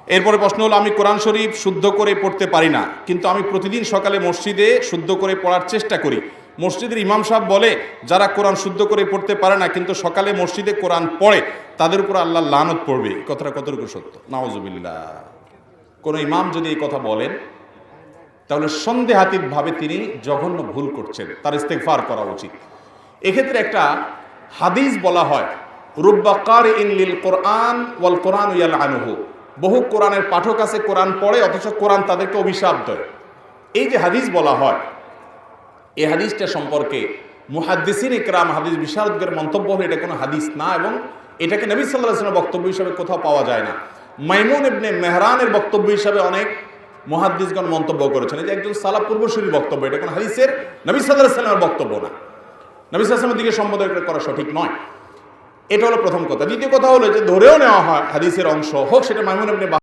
এরপরে প্রশ্ন হলো, আমি কোরআন শরীফ শুদ্ধ করে পড়তে পারি না, কিন্তু আমি প্রতিদিন সকালে মসজিদে শুদ্ধ করে পড়ার চেষ্টা করি। মসজিদের ইমাম সাহেব বলে, যারা কোরআন শুদ্ধ করে পড়তে পারে না কিন্তু সকালে মসজিদে কোরআন পড়ে তাদের উপর আল্লাহ লানত পড়বে। এই কথাটা কতটুকু সত্য? নাউজুবিল্লাহ। কোনো ইমাম যদি এই কথা বলেন তাহলে সন্দেহাতীতভাবে তিনি জঘন্য ভুল করছেন, তার ইস্তেগফার করা উচিত। এক্ষেত্রে একটা হাদিস বলা হয়, রুব্বা কারিইন লিল কোরআন ওয়াল কোরআন ইয়ালআনুহু। বহু কোরআনের পাঠক আছে, কোরআন পড়ে অথচ কোরআন তাদেরকে অভিশাপ দেয়। এই যে হাদিস বলা হয়, এই হাদিসটা সম্পর্কে মুহাদ্দিসিন ইকরাম, হাদিস বিশারদদের মন্তব্য হলো এটা কোনো হাদিস না, এবং এটাকে নবী সাল্লাল্লাহু আলাইহি ওয়াসাল্লামের বক্তব্য হিসাবে কোথাও পাওয়া যায় না। মাইমুন ইবনে মেহরানের বক্তব্য হিসাবে অনেক মুহাদ্দিসগণ মন্তব্য করেছেন। এই যে একজন সালাফ পূর্বসূরির বক্তব্য, এটা কোনো হাদিসের নবী সাল্লাল্লাহু আলাইহি ওয়াসাল্লামের বক্তব্য না, নবী সাল্লাল্লাহু আলাইহি ওয়াসাল্লামের দিকে সম্বোধন করা সঠিক নয়। এটা হলো প্রথম কথা। দ্বিতীয় কথা হলো যে ধরেও নেওয়া হয় হাদিসের অংশ হোক, সেটা মাইমুন ইবনে